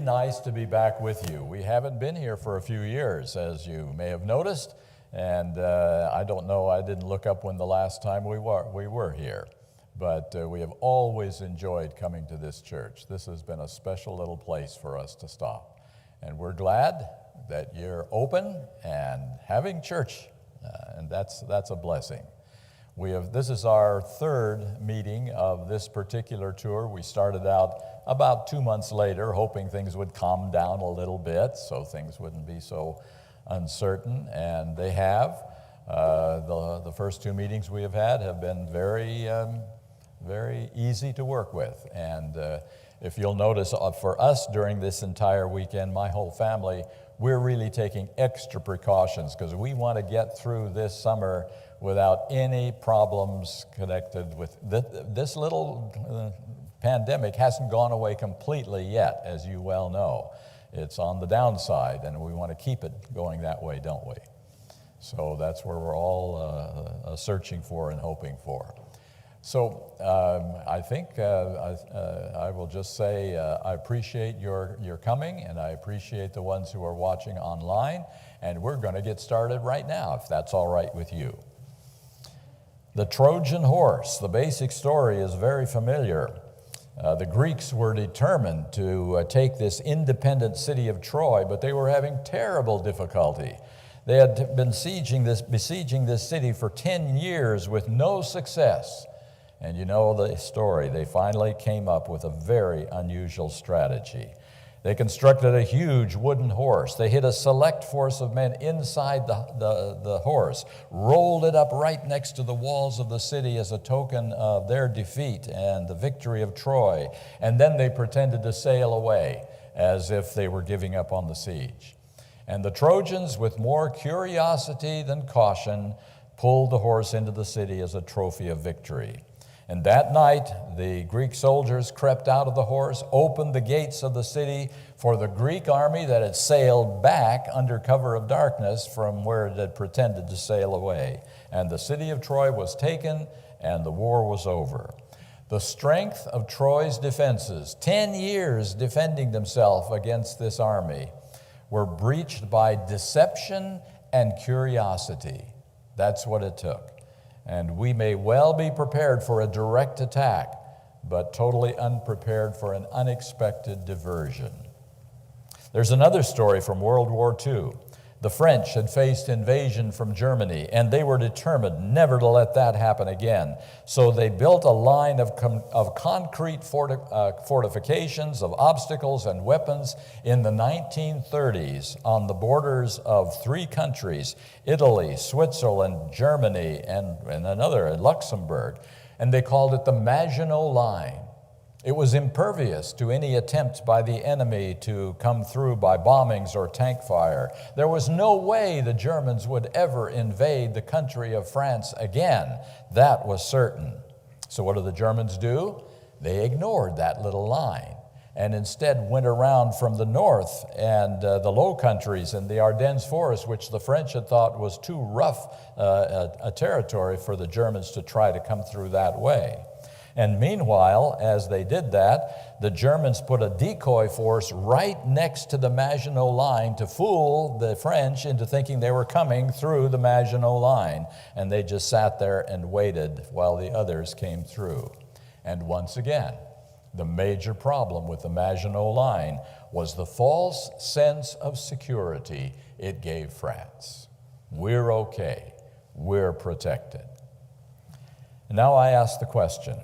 nice to be back with you. We haven't been here for a few years, as you may have noticed, and I don't know, I didn't look up when the last time we were here, but we have always enjoyed coming to this church. This has been a special little place for us to stop, and we're glad that you're open and having church, and that's a blessing. This is our third meeting of this particular tour. We started out about 2 months later, hoping things would calm down a little bit so things wouldn't be so uncertain, and they have. The first two meetings we have had have been very easy to work with. And if you'll notice, for us during this entire weekend, my whole family, we're really taking extra precautions because we want to get through this summer without any problems connected with this little pandemic hasn't gone away completely yet, as you well know. It's on the downside, and we want to keep it going that way, don't we? So that's where we're all searching for and hoping for. So I think I will just say I appreciate your coming, and I appreciate the ones who are watching online, and we're going to get started right now, if that's all right with you. The Trojan Horse, the basic story is very familiar. The Greeks were determined to take this independent city of Troy, but they were having terrible difficulty. They had been besieging this city for 10 years with no success. And you know the story. They finally came up with a very unusual strategy. They constructed a huge wooden horse. They hid a select force of men inside the horse, rolled it up right next to the walls of the city as a token of their defeat and the victory of Troy. And then they pretended to sail away as if they were giving up on the siege. And the Trojans, with more curiosity than caution, pulled the horse into the city as a trophy of victory. And that night, the Greek soldiers crept out of the horse, opened the gates of the city for the Greek army that had sailed back under cover of darkness from where it had pretended to sail away. And the city of Troy was taken, and the war was over. The strength of Troy's defenses, 10 years defending themselves against this army, were breached by deception and curiosity. That's what it took. And we may well be prepared for a direct attack, but totally unprepared for an unexpected diversion. There's another story from World War II. The French had faced invasion from Germany, and they were determined never to let that happen again. So they built a line of concrete fortifications, of obstacles and weapons in the 1930s on the borders of three countries, Italy, Switzerland, Germany, and another, Luxembourg. And they called it the Maginot Line. It was impervious to any attempt by the enemy to come through by bombings or tank fire. There was no way the Germans would ever invade the country of France again. That was certain. So what did the Germans do? They ignored that little line and instead went around from the north and the Low Countries and the Ardennes Forest, which the French had thought was too rough a territory for the Germans to try to come through that way. And meanwhile, as they did that, the Germans put a decoy force right next to the Maginot Line to fool the French into thinking they were coming through the Maginot Line. And they just sat there and waited while the others came through. And once again, the major problem with the Maginot Line was the false sense of security it gave France. We're okay. We're protected. Now I ask the question,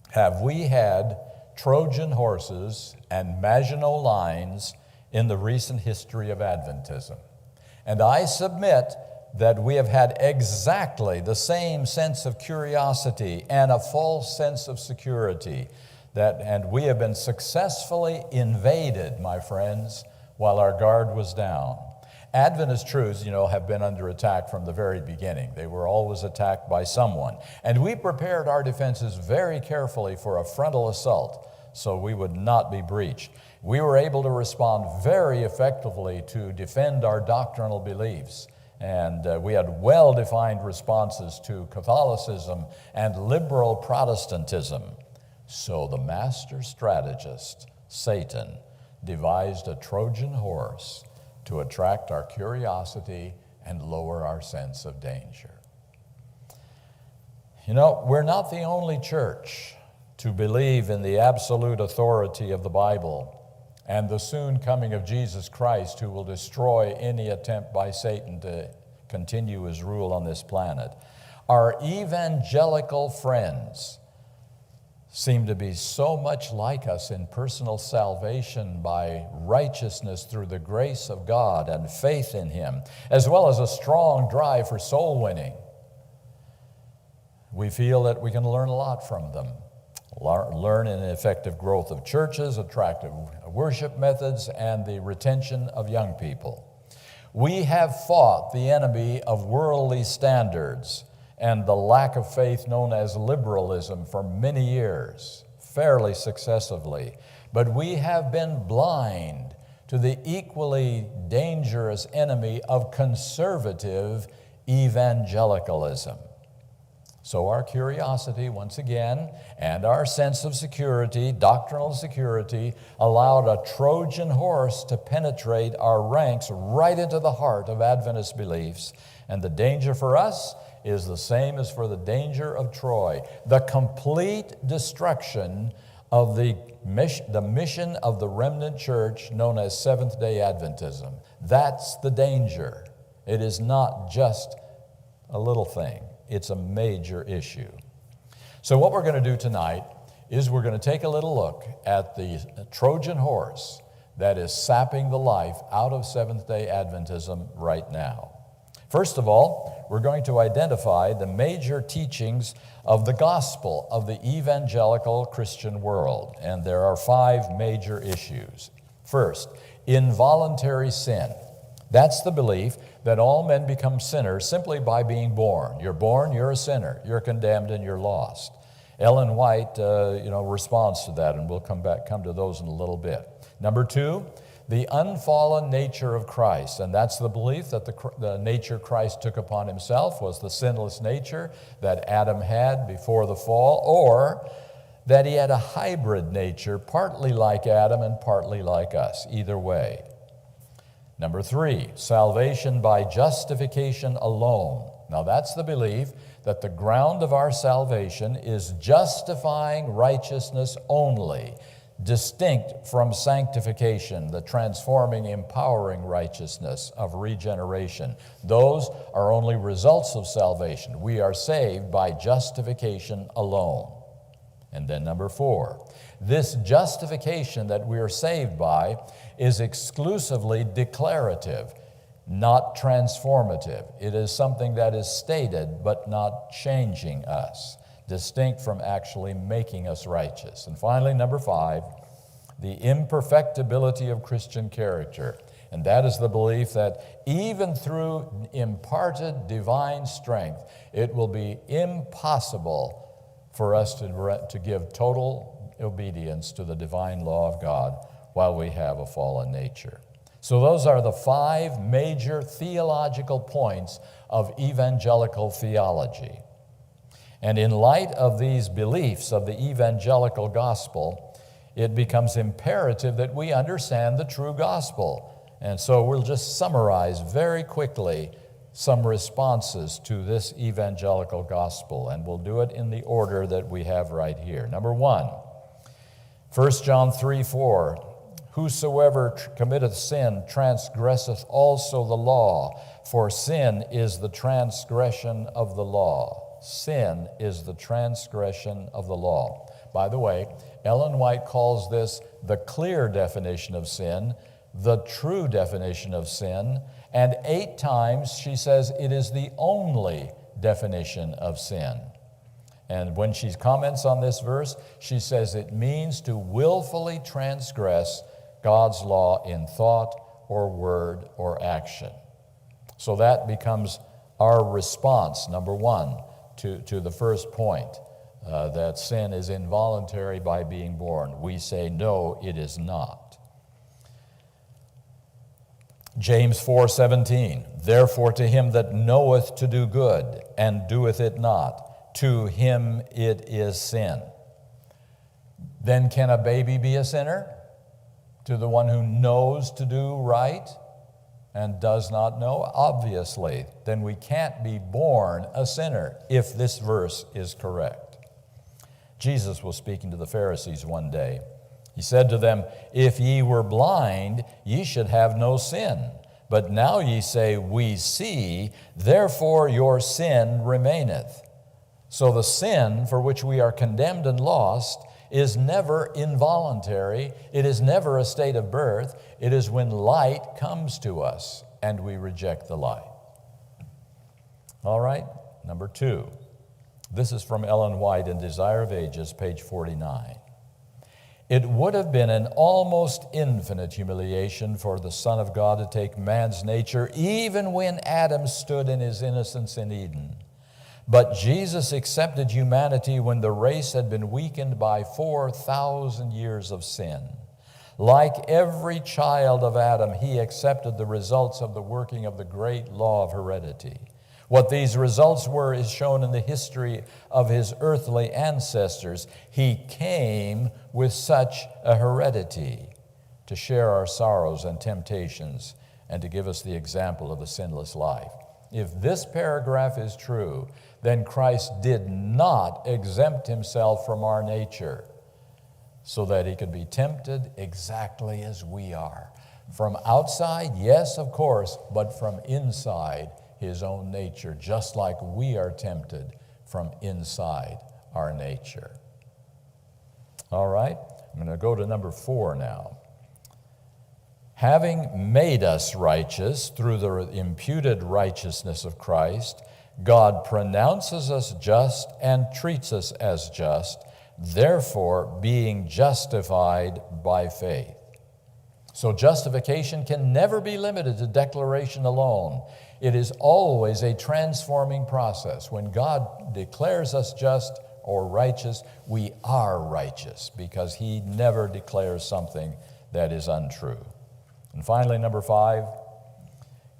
have we had Trojan horses and Maginot Lines in the recent history of Adventism? And I submit that we have had exactly the same sense of curiosity and a false sense of security, and we have been successfully invaded, my friends, while our guard was down. Adventist truths, have been under attack from the very beginning. They were always attacked by someone. And we prepared our defenses very carefully for a frontal assault so we would not be breached. We were able to respond very effectively to defend our doctrinal beliefs. And we had well-defined responses to Catholicism and liberal Protestantism. So the master strategist, Satan, devised a Trojan horse to attract our curiosity and lower our sense of danger. You know, we're not the only church to believe in the absolute authority of the Bible and the soon coming of Jesus Christ, who will destroy any attempt by Satan to continue his rule on this planet. Our evangelical friends seem to be so much like us in personal salvation by righteousness through the grace of God and faith in Him, as well as a strong drive for soul winning. We feel that we can learn a lot from them. Learn in the effective growth of churches, attractive worship methods, and the retention of young people. We have fought the enemy of worldly standards and the lack of faith known as liberalism for many years, fairly successively. But we have been blind to the equally dangerous enemy of conservative evangelicalism. So our curiosity, once again, and our sense of security, doctrinal security, allowed a Trojan horse to penetrate our ranks right into the heart of Adventist beliefs. And the danger for us is the same as for the danger of Troy: the complete destruction of the mission of the remnant church known as Seventh-day Adventism. That's the danger. It is not just a little thing. It's a major issue. So what we're going to do tonight is we're going to take a little look at the Trojan horse that is sapping the life out of Seventh-day Adventism right now. First of all, we're going to identify the major teachings of the gospel of the evangelical Christian world, and there are 5 major issues. First, involuntary sin. That's the belief that all men become sinners simply by being born. You're born, you're a sinner. You're condemned, and you're lost. Ellen White, responds to that, and we'll come to those in a little bit. Number 2, the unfallen nature of Christ, and that's the belief that the nature Christ took upon himself was the sinless nature that Adam had before the fall, or that he had a hybrid nature, partly like Adam and partly like us. Either way. Number 3, salvation by justification alone. Now that's the belief that the ground of our salvation is justifying righteousness only, distinct from sanctification, the transforming, empowering righteousness of regeneration. Those are only results of salvation. We are saved by justification alone. And then number 4, this justification that we are saved by is exclusively declarative, not transformative. It is something that is stated but not changing us, distinct from actually making us righteous. And finally, number 5, the imperfectibility of Christian character. And that is the belief that even through imparted divine strength, it will be impossible for us to give total obedience to the divine law of God while we have a fallen nature. So those are the 5 major theological points of evangelical theology. And in light of these beliefs of the evangelical gospel, it becomes imperative that we understand the true gospel. And so we'll just summarize very quickly some responses to this evangelical gospel, and we'll do it in the order that we have right here. Number 1, 1 John 3:4, whosoever committeth sin transgresseth also the law, for sin is the transgression of the law. Sin is the transgression of the law. By the way, Ellen White calls this the clear definition of sin, the true definition of sin, and 8 times she says it is the only definition of sin. And when she comments on this verse, she says it means to willfully transgress God's law in thought or word or action. So that becomes our response, number 1, to the first point, that sin is involuntary by being born. We say, no, it is not. James 4:17, therefore to him that knoweth to do good and doeth it not, to him it is sin. Then can a baby be a sinner? to the one who knows to do right and does not know? Obviously, then we can't be born a sinner if this verse is correct. Jesus was speaking to the Pharisees one day. He said to them, "If ye were blind, ye should have no sin. But now ye say, We see, therefore your sin remaineth." So the sin for which we are condemned and lost is never involuntary. It is never a state of birth. It is when light comes to us and we reject the light. All right, number 2. This is from Ellen White in Desire of Ages, page 49. It would have been an almost infinite humiliation for the Son of God to take man's nature, even when Adam stood in his innocence in Eden. But Jesus accepted humanity when the race had been weakened by 4,000 years of sin. Like every child of Adam, he accepted the results of the working of the great law of heredity. What these results were is shown in the history of his earthly ancestors. He came with such a heredity to share our sorrows and temptations and to give us the example of a sinless life. If this paragraph is true, then Christ did not exempt himself from our nature so that he could be tempted exactly as we are. From outside, yes, of course, but from inside his own nature, just like we are tempted from inside our nature. All right, I'm going to go to number 4 now. Having made us righteous through the imputed righteousness of Christ, God pronounces us just and treats us as just, therefore being justified by faith. So justification can never be limited to declaration alone. It is always a transforming process. When God declares us just or righteous, we are righteous because he never declares something that is untrue. And finally, number 5,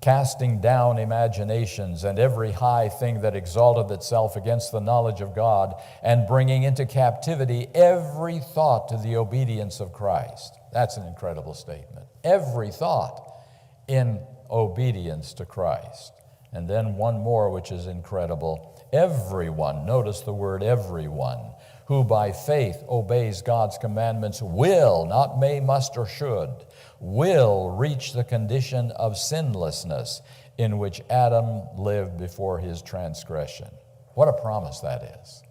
casting down imaginations and every high thing that exalteth itself against the knowledge of God, and bringing into captivity every thought to the obedience of Christ. That's an incredible statement. Every thought in obedience to Christ. And then one more, which is incredible. Everyone, notice the word everyone, who by faith obeys God's commandments will, not may, must, or should, will reach the condition of sinlessness in which Adam lived before his transgression. What a promise that is.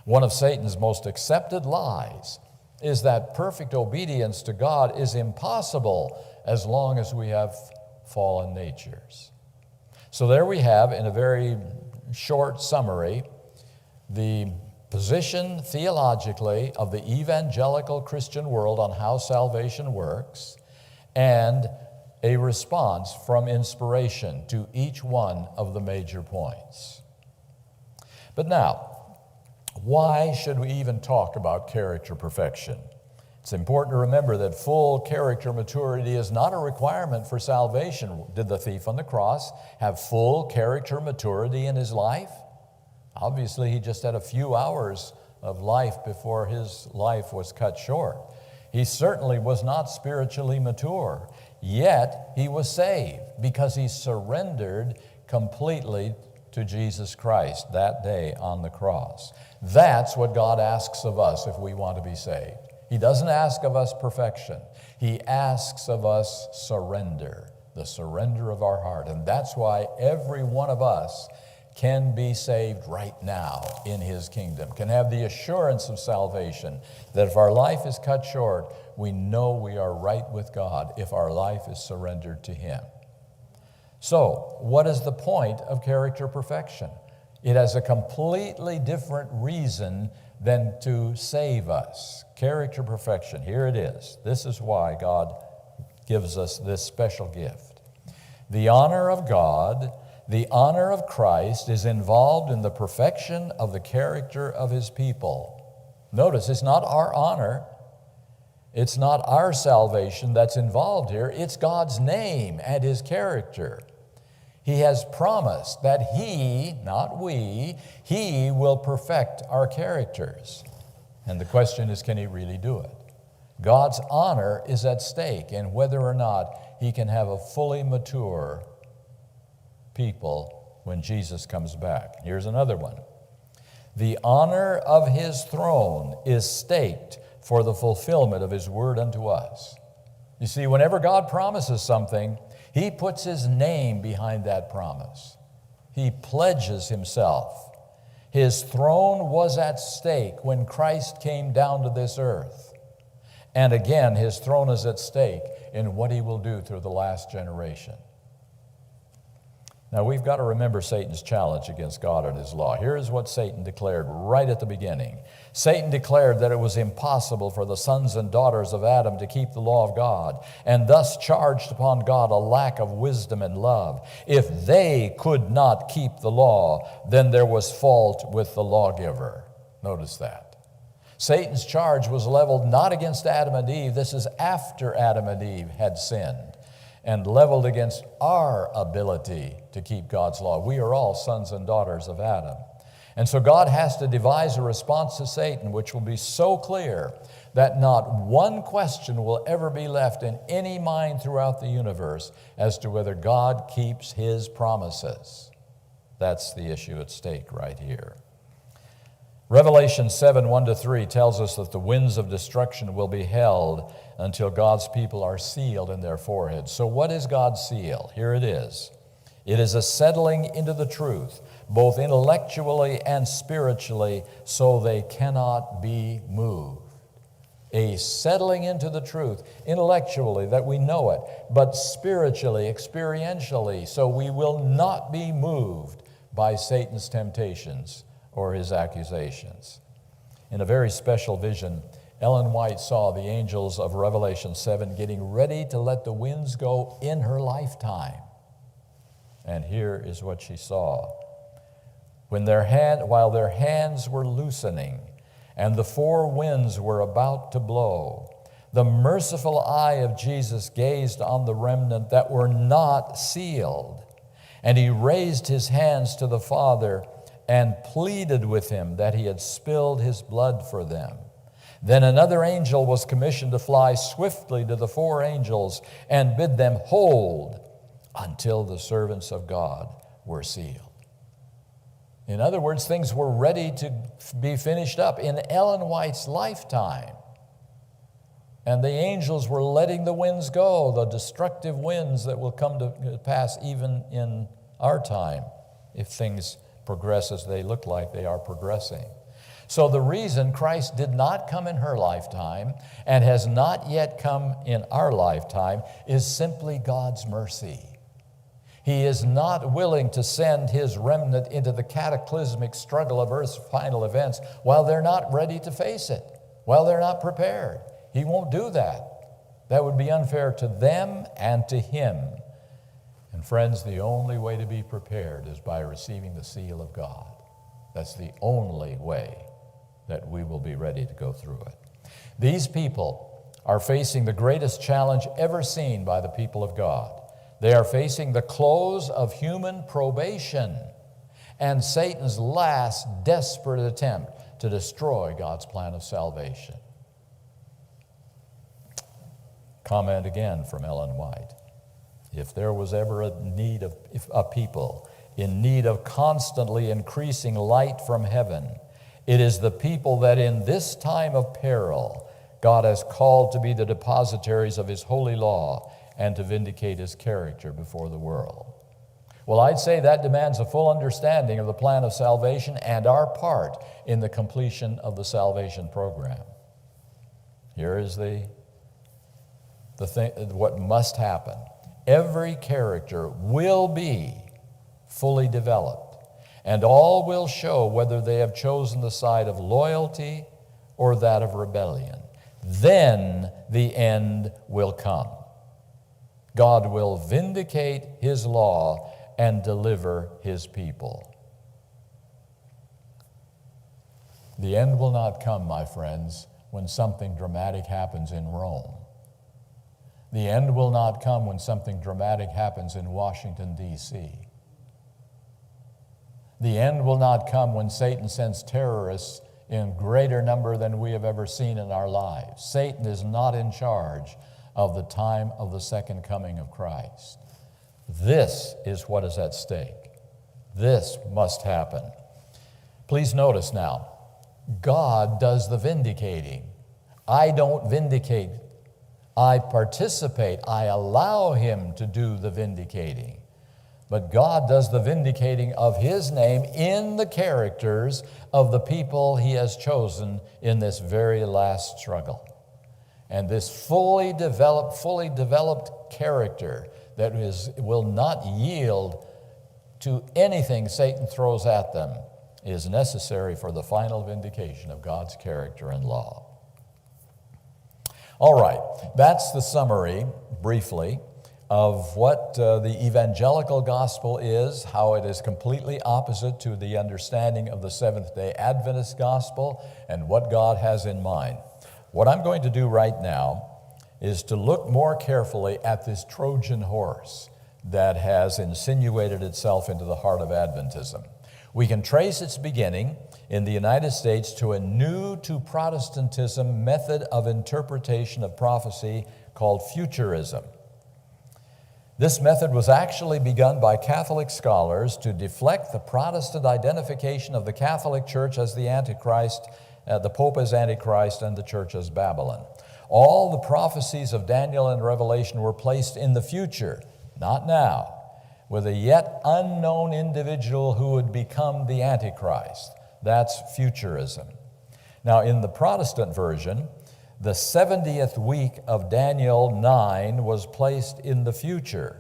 One of Satan's most accepted lies is that perfect obedience to God is impossible as long as we have fallen natures. So there we have, in a very short summary, the position theologically of the evangelical Christian world on how salvation works, and a response from inspiration to each one of the major points. But now, why should we even talk about character perfection? It's important to remember that full character maturity is not a requirement for salvation. Did the thief on the cross have full character maturity in his life? Obviously, he just had a few hours of life before his life was cut short. He certainly was not spiritually mature, yet he was saved because he surrendered completely to Jesus Christ that day on the cross. That's what God asks of us if we want to be saved. He doesn't ask of us perfection. He asks of us surrender, the surrender of our heart. And that's why every one of us can be saved right now in his kingdom, can have the assurance of salvation, that if our life is cut short, we know we are right with God if our life is surrendered to him. So, what is the point of character perfection? It has a completely different reason than to save us. Character perfection, here it is. This is why God gives us this special gift. The honor of God, the honor of Christ is involved in the perfection of the character of his people. Notice, it's not our honor, it's not our salvation that's involved here, it's God's name and his character. He has promised that he, not we, he will perfect our characters. And the question is, can he really do it? God's honor is at stake in whether or not he can have a fully mature people when Jesus comes back. Here's another one. The honor of his throne is staked for the fulfillment of his word unto us. You see, whenever God promises something, he puts his name behind that promise. He pledges himself. His throne was at stake when Christ came down to this earth. And again, his throne is at stake in what he will do through the last generation. Now, we've got to remember Satan's challenge against God and his law. Here is what Satan declared right at the beginning. Satan declared that it was impossible for the sons and daughters of Adam to keep the law of God, and thus charged upon God a lack of wisdom and love. If they could not keep the law, then there was fault with the lawgiver. Notice that. Satan's charge was leveled not against Adam and Eve. This is after Adam and Eve had sinned, and leveled against our ability to keep God's law. We are all sons and daughters of Adam. And so God has to devise a response to Satan which will be so clear that not one question will ever be left in any mind throughout the universe as to whether God keeps his promises. That's the issue at stake right here. Revelation 7, 1-3 tells us that the winds of destruction will be held until God's people are sealed in their foreheads. So what is God's seal? Here it is. It is a settling into the truth, both intellectually and spiritually, so they cannot be moved. A settling into the truth, intellectually, that we know it, but spiritually, experientially, so we will not be moved by Satan's temptations or his accusations. In a very special vision, Ellen White saw the angels of Revelation 7 getting ready to let the winds go in her lifetime. And here is what she saw. While their hands were loosening and the four winds were about to blow, the merciful eye of Jesus gazed on the remnant that were not sealed, and he raised his hands to the Father and pleaded with him that he had spilled his blood for them. Then another angel was commissioned to fly swiftly to the four angels and bid them hold until the servants of God were sealed. In other words, things were ready to be finished up in Ellen White's lifetime. And the angels were letting the winds go, the destructive winds that will come to pass even in our time if things progress as they look like they are progressing. So the reason Christ did not come in her lifetime and has not yet come in our lifetime is simply God's mercy. He is not willing to send his remnant into the cataclysmic struggle of earth's final events while they're not ready to face it, while they're not prepared. He won't do that. That would be unfair to them and to him. And friends, the only way to be prepared is by receiving the seal of God. That's the only way that we will be ready to go through it. These people are facing the greatest challenge ever seen by the people of God. They are facing the close of human probation and Satan's last desperate attempt to destroy God's plan of salvation. Comment again from Ellen White. If there was ever a people in need of constantly increasing light from heaven, it is the people that in this time of peril God has called to be the depositaries of his holy law and to vindicate his character before the world. Well, I'd say that demands a full understanding of the plan of salvation and our part in the completion of the salvation program. Here is the thing, what must happen. Every character will be fully developed, and all will show whether they have chosen the side of loyalty or that of rebellion. Then the end will come. God will vindicate his law and deliver his people. The end will not come, my friends, when something dramatic happens in Rome. The end will not come when something dramatic happens in Washington, D.C. The end will not come when Satan sends terrorists in greater number than we have ever seen in our lives. Satan is not in charge of the time of the second coming of Christ. This is what is at stake. This must happen. Please notice now, God does the vindicating. I don't vindicate. I participate. I allow him to do the vindicating. But God does the vindicating of his name in the characters of the people he has chosen in this very last struggle. And this fully developed character that will not yield to anything Satan throws at them is necessary for the final vindication of God's character and law. All right, that's the summary, briefly, of what the evangelical gospel is, how it is completely opposite to the understanding of the Seventh-day Adventist gospel, and what God has in mind. What I'm going to do right now is to look more carefully at this Trojan horse that has insinuated itself into the heart of Adventism. We can trace its beginning in the United States to a new to Protestantism method of interpretation of prophecy called futurism. This method was actually begun by Catholic scholars to deflect the Protestant identification of the Catholic Church as the Antichrist, the Pope as Antichrist, and the Church as Babylon. All the prophecies of Daniel and Revelation were placed in the future, not now, with a yet unknown individual who would become the Antichrist. That's futurism. Now, in the Protestant version, the 70th week of Daniel 9 was placed in the future.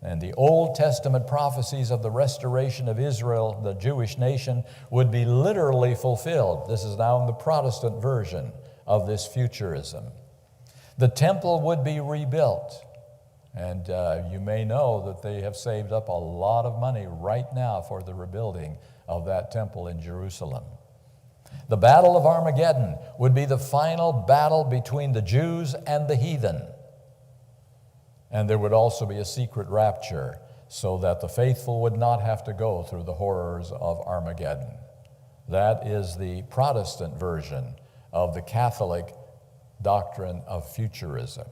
And the Old Testament prophecies of the restoration of Israel, the Jewish nation, would be literally fulfilled. This is now in the Protestant version of this futurism. The temple would be rebuilt. And you may know that they have saved up a lot of money right now for the rebuilding of that temple in Jerusalem. The Battle of Armageddon would be the final battle between the Jews and the heathen. And there would also be a secret rapture so that the faithful would not have to go through the horrors of Armageddon. That is the Protestant version of the Catholic doctrine of futurism.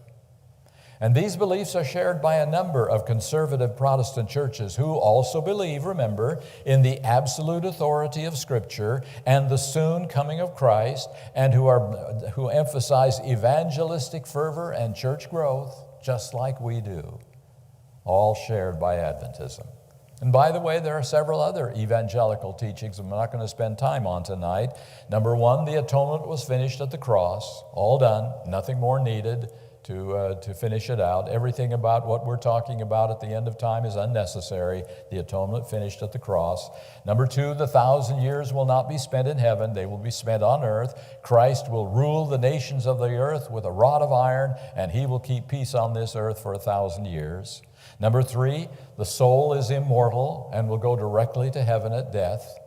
And these beliefs are shared by a number of conservative Protestant churches who also believe, remember, in the absolute authority of Scripture and the soon coming of Christ, and who emphasize evangelistic fervor and church growth, just like we do, all shared by Adventism. And by the way, there are several other evangelical teachings I'm not going to spend time on tonight. Number one, the atonement was finished at the cross, all done, nothing more needed to finish it out. Everything about what we're talking about at the end of time is unnecessary. The atonement finished at the cross. Number two, the 1,000 years will not be spent in heaven. They will be spent on earth. Christ will rule the nations of the earth with a rod of iron, and he will keep peace on this earth for 1,000 years. Number three, the soul is immortal and will go directly to heaven at death.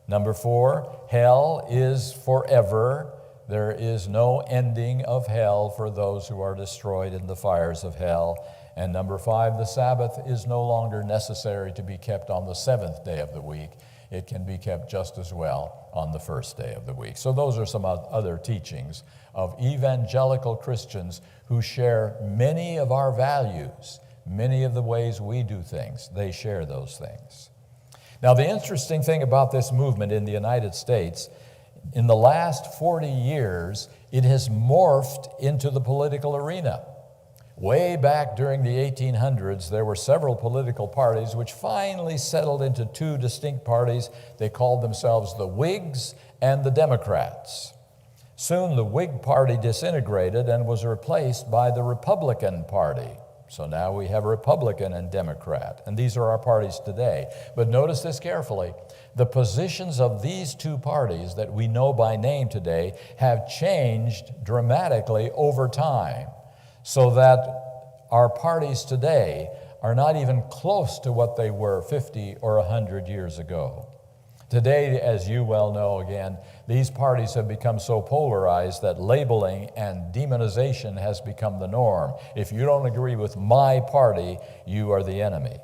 Number four, hell is forever. There is no ending of hell for those who are destroyed in the fires of hell. And number five, the Sabbath is no longer necessary to be kept on the seventh day of the week. It can be kept just as well on the first day of the week. So those are some other teachings of evangelical Christians who share many of our values, many of the ways we do things. They share those things. Now, the interesting thing about this movement in the United States, in the last 40 years, it has morphed into the political arena. Way back during the 1800s, there were several political parties which finally settled into two distinct parties. They called themselves the Whigs and the Democrats. Soon the Whig Party disintegrated and was replaced by the Republican Party. So now we have Republican and Democrat, and these are our parties today. But notice this carefully. The positions of these two parties that we know by name today have changed dramatically over time, so that our parties today are not even close to what they were 50 or 100 years ago. Today, as you well know, again, these parties have become so polarized that labeling and demonization has become the norm. If you don't agree with my party, you are the enemy.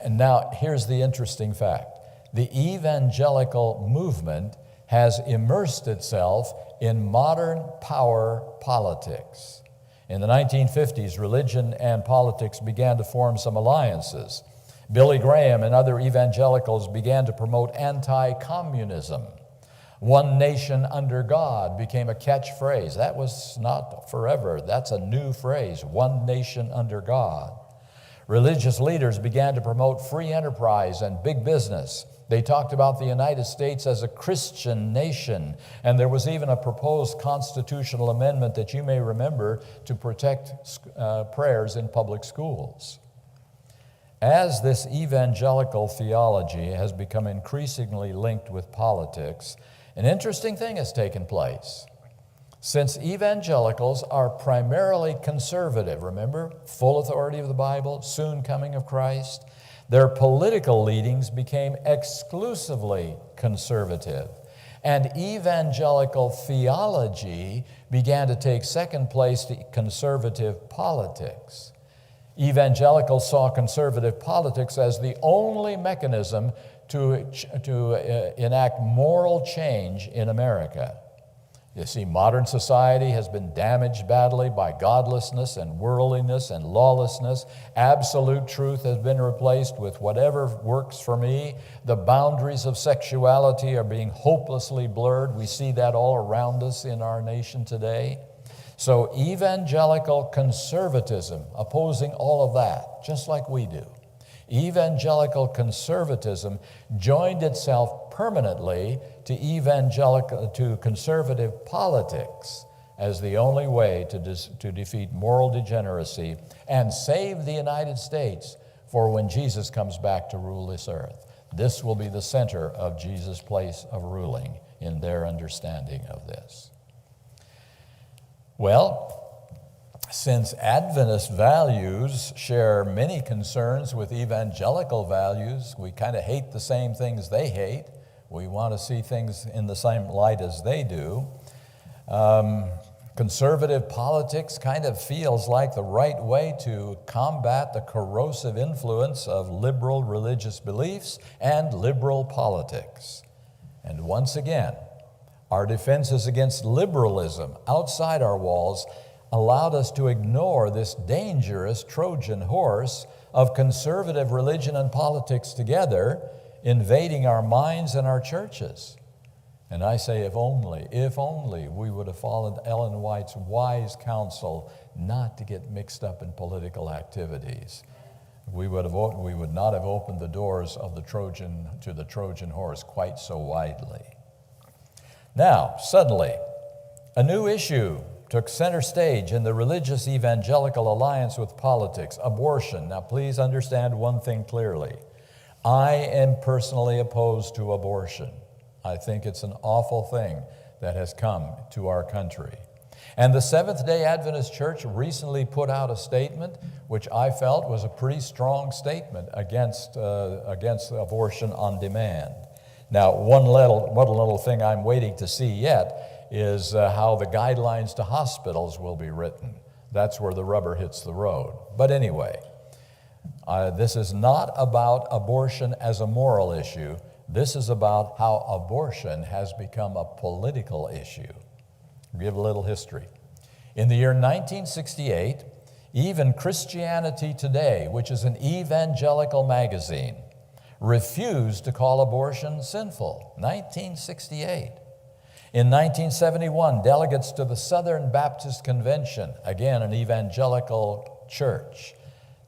And now, here's the interesting fact. The evangelical movement has immersed itself in modern power politics. In the 1950s, religion and politics began to form some alliances. Billy Graham and other evangelicals began to promote anti-communism. One nation under God became a catchphrase. That was not forever. That's a new phrase, one nation under God. Religious leaders began to promote free enterprise and big business. They talked about the United States as a Christian nation, and there was even a proposed constitutional amendment that you may remember to protect prayers in public schools. As this evangelical theology has become increasingly linked with politics, an interesting thing has taken place. Since evangelicals are primarily conservative, remember, full authority of the Bible, soon coming of Christ, their political leadings became exclusively conservative, and evangelical theology began to take second place to conservative politics. Evangelicals saw conservative politics as the only mechanism to enact moral change in America. You see, modern society has been damaged badly by godlessness and worldliness and lawlessness. Absolute truth has been replaced with whatever works for me. The boundaries of sexuality are being hopelessly blurred. We see that all around us in our nation today. So evangelical conservatism, opposing all of that, just like we do, evangelical conservatism joined itself permanently to conservative politics as the only way to defeat moral degeneracy and save the United States for when Jesus comes back to rule this earth. This will be the center of Jesus' place of ruling in their understanding of this. Well, since Adventist values share many concerns with evangelical values, we kind of hate the same things they hate. We want to see things in the same light as they do. Conservative politics kind of feels like the right way to combat the corrosive influence of liberal religious beliefs and liberal politics. And once again, our defenses against liberalism outside our walls allowed us to ignore this dangerous Trojan horse of conservative religion and politics together, invading our minds and our churches. And I say, if only we would have followed Ellen White's wise counsel not to get mixed up in political activities, we would not have opened the doors of the Trojan horse quite so widely. Now, suddenly, a new issue took center stage in the religious evangelical alliance with politics, abortion. Now, please understand one thing clearly. I am personally opposed to abortion. I think it's an awful thing that has come to our country. And the Seventh-day Adventist Church recently put out a statement which I felt was a pretty strong statement against abortion on demand. Now, one little thing I'm waiting to see yet is how the guidelines to hospitals will be written. That's where the rubber hits the road. But anyway, this is not about abortion as a moral issue. This is about how abortion has become a political issue. I'll give a little history. In the year 1968, even Christianity Today, which is an evangelical magazine, refused to call abortion sinful. 1968. In 1971, delegates to the Southern Baptist Convention, again an evangelical church,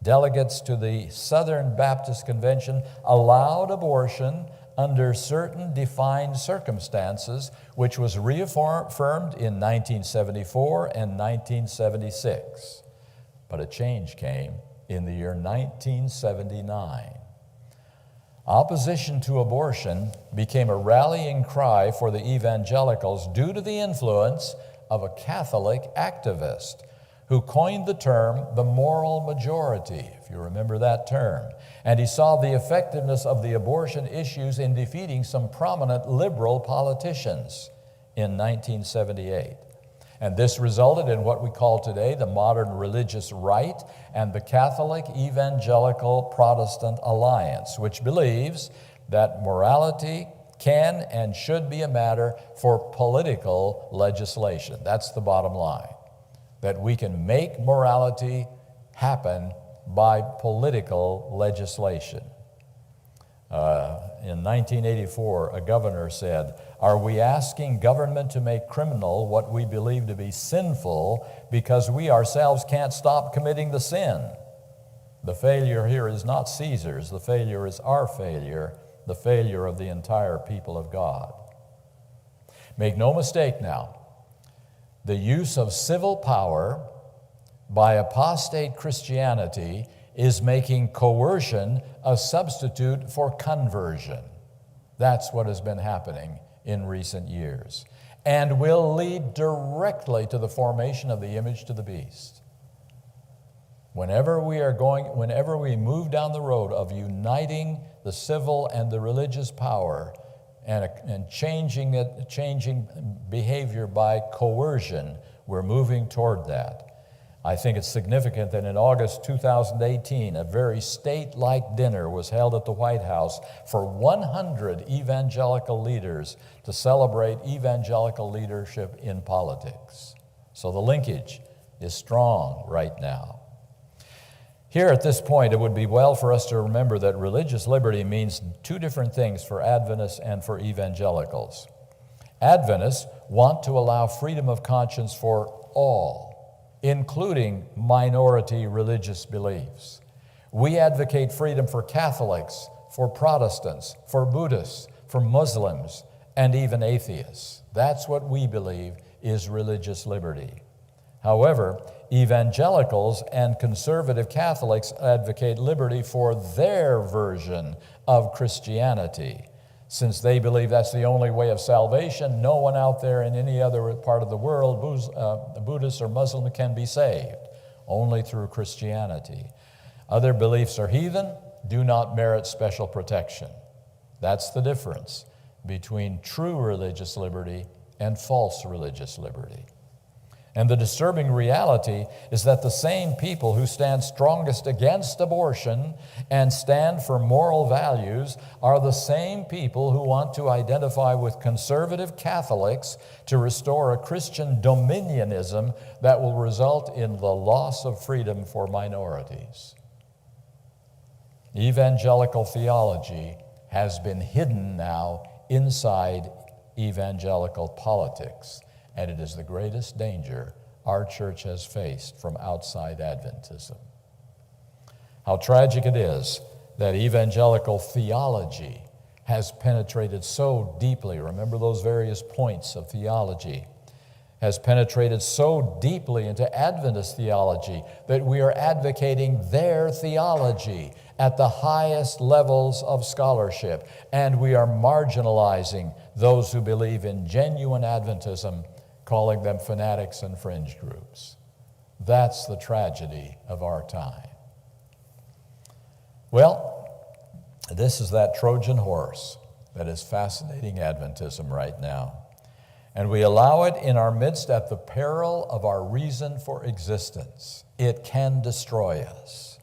delegates to the Southern Baptist Convention allowed abortion under certain defined circumstances, which was reaffirmed in 1974 and 1976. But a change came in the year 1979. Opposition to abortion became a rallying cry for the evangelicals due to the influence of a Catholic activist who coined the term the moral majority, if you remember that term. And he saw the effectiveness of the abortion issues in defeating some prominent liberal politicians in 1978. And this resulted in what we call today the modern religious right and the Catholic Evangelical Protestant Alliance, which believes that morality, can and should be a matter for political legislation. That's the bottom line, that we can make morality happen by political legislation. In 1984, a governor said, "Are we asking government to make criminal what we believe to be sinful because we ourselves can't stop committing the sin?" The failure here is not Caesar's. The failure is our failure, the failure of the entire people of God. Make no mistake now, the use of civil power by apostate Christianity is making coercion a substitute for conversion. That's what has been happening in recent years, and will lead directly to the formation of the image to the beast. Whenever we move down the road of uniting the civil and the religious power and changing behavior by coercion, we're moving toward that. I think it's significant that in August 2018, a very state-like dinner was held at the White House for 100 evangelical leaders to celebrate evangelical leadership in politics. So the linkage is strong right now. Here at this point, it would be well for us to remember that religious liberty means two different things for Adventists and for evangelicals. Adventists want to allow freedom of conscience for all, including minority religious beliefs. We advocate freedom for Catholics, for Protestants, for Buddhists, for Muslims, and even atheists. That's what we believe is religious liberty. However, evangelicals and conservative Catholics advocate liberty for their version of Christianity. Since they believe that's the only way of salvation, no one out there in any other part of the world, Buddhist or Muslim, can be saved, only through Christianity. Other beliefs are heathen, do not merit special protection. That's the difference between true religious liberty and false religious liberty. And the disturbing reality is that the same people who stand strongest against abortion and stand for moral values are the same people who want to identify with conservative Catholics to restore a Christian dominionism that will result in the loss of freedom for minorities. Evangelical theology has been hidden now inside evangelical politics, and it is the greatest danger our church has faced from outside Adventism. How tragic it is that evangelical theology has penetrated so deeply. Remember those various points of theology. Has penetrated so deeply into Adventist theology that we are advocating their theology at the highest levels of scholarship, and we are marginalizing those who believe in genuine Adventism, calling them fanatics and fringe groups. That's the tragedy of our time. Well, this is that Trojan horse that is fascinating Adventism right now. And we allow it in our midst at the peril of our reason for existence. It can destroy us.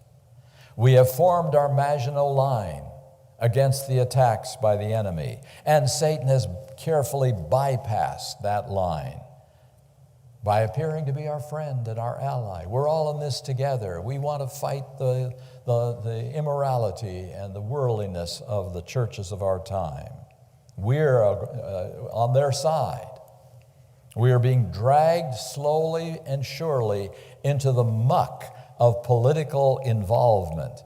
We have formed our Maginot Line against the attacks by the enemy, and Satan has carefully bypassed that line by appearing to be our friend and our ally. We're all in this together. We want to fight the immorality and the worldliness of the churches of our time. We're on their side. We are being dragged slowly and surely into the muck of political involvement.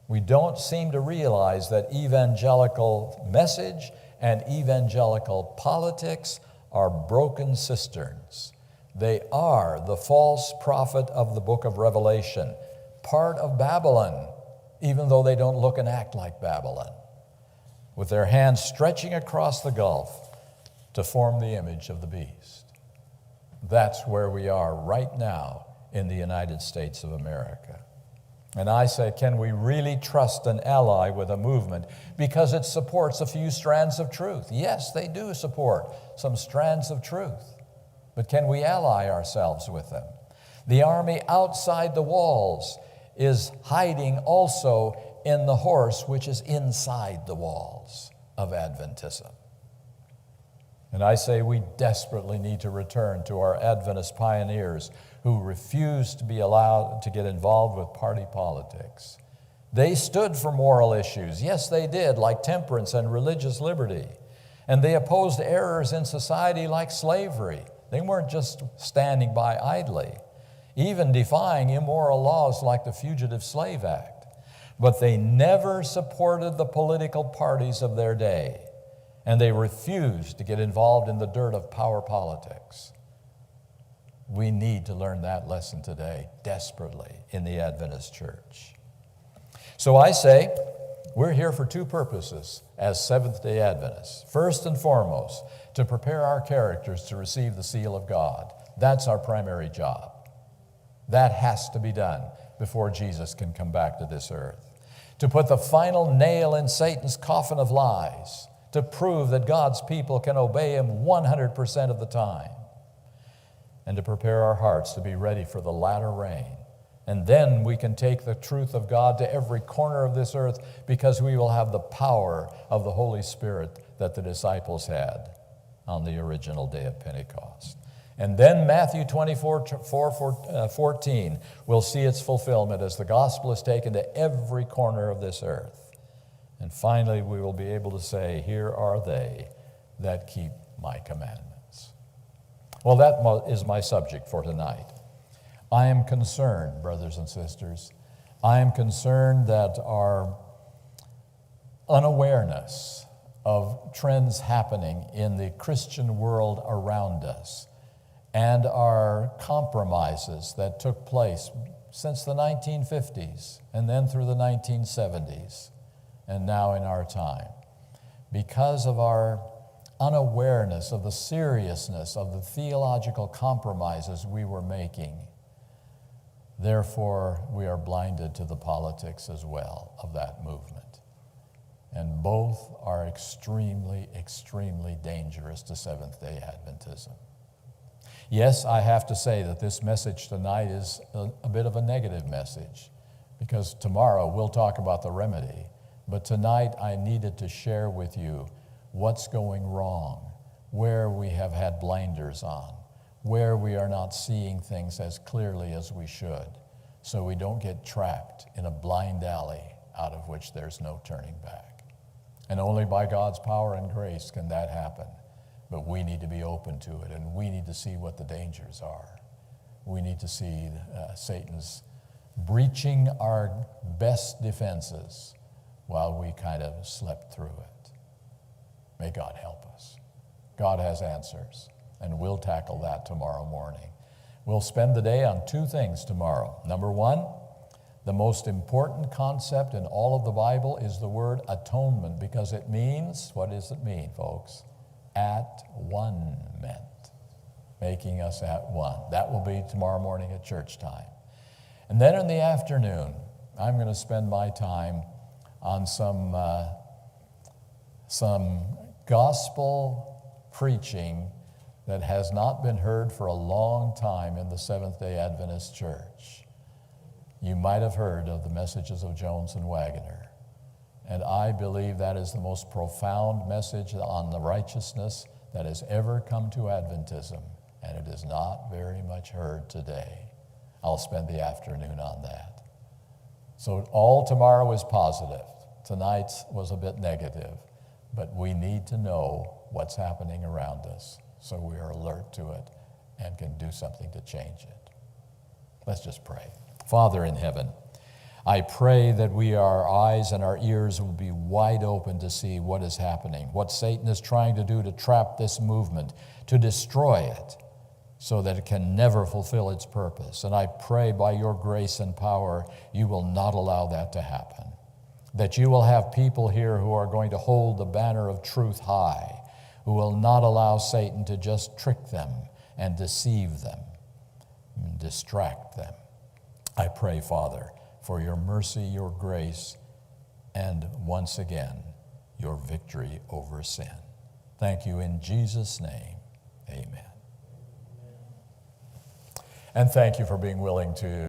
We don't seem to realize that evangelical message and evangelical politics are broken cisterns. They are the false prophet of the book of Revelation, part of Babylon, even though they don't look and act like Babylon, with their hands stretching across the gulf to form the image of the beast. That's where we are right now in the United States of America. And I say, can we really trust an ally with a movement because it supports a few strands of truth? Yes, they do support some strands of truth. But can we ally ourselves with them? The army outside the walls is hiding also in the horse which is inside the walls. of Adventism. And I say we desperately need to return to our Adventist pioneers who refused to be allowed to get involved with party politics. They stood for moral issues. Yes, they did, like temperance and religious liberty. And they opposed errors in society like slavery. They weren't just standing by idly, even defying immoral laws like the Fugitive Slave Act. But they never supported the political parties of their day, and they refused to get involved in the dirt of power politics. We need to learn that lesson today desperately in the Adventist church. So I say we're here for two purposes as Seventh-day Adventists. First and foremost, to prepare our characters to receive the seal of God. That's our primary job. That has to be done before Jesus can come back to this earth. To put the final nail in Satan's coffin of lies, to prove that God's people can obey him 100% of the time, and to prepare our hearts to be ready for the latter rain. And then we can take the truth of God to every corner of this earth because we will have the power of the Holy Spirit that the disciples had on the original day of Pentecost. And then Matthew 24:14 will see its fulfillment as the gospel is taken to every corner of this earth. And finally, we will be able to say, here are they that keep my commandments. Well, that is my subject for tonight. I am concerned, brothers and sisters, I am concerned that our unawareness of trends happening in the Christian world around us and our compromises that took place since the 1950s and then through the 1970s and now in our time, because of our unawareness of the seriousness of the theological compromises we were making. Therefore, we are blinded to the politics as well of that movement. And both are extremely, extremely dangerous to Seventh-day Adventism. Yes, I have to say that this message tonight is a bit of a negative message, because tomorrow we'll talk about the remedy. But tonight I needed to share with you what's going wrong, where we have had blinders on, where we are not seeing things as clearly as we should, so we don't get trapped in a blind alley out of which there's no turning back. And only by God's power and grace can that happen. But we need to be open to it, and we need to see what the dangers are. We need to see Satan's breaching our best defenses while we kind of slept through it. May God help us. God has answers, and we'll tackle that tomorrow morning. We'll spend the day on two things tomorrow. Number one, the most important concept in all of the Bible is the word atonement, because it means, what does it mean, folks? At one meant, making us at one. That will be tomorrow morning at church time. And then in the afternoon, I'm going to spend my time on some gospel preaching that has not been heard for a long time in the Seventh-day Adventist church. You might have heard of the messages of Jones and Waggoner. And I believe that is the most profound message on the righteousness that has ever come to Adventism, and it is not very much heard today. I'll spend the afternoon on that. So all tomorrow is positive. Tonight was a bit negative, but we need to know what's happening around us so we are alert to it and can do something to change it. Let's just pray. Father in heaven, I pray that our eyes and our ears will be wide open to see what is happening, what Satan is trying to do to trap this movement, to destroy it, so that it can never fulfill its purpose. And I pray by your grace and power, you will not allow that to happen, that you will have people here who are going to hold the banner of truth high, who will not allow Satan to just trick them and deceive them and distract them. I pray, Father, for your mercy, your grace, and once again, your victory over sin. Thank you in Jesus' name. Amen. And thank you for being willing to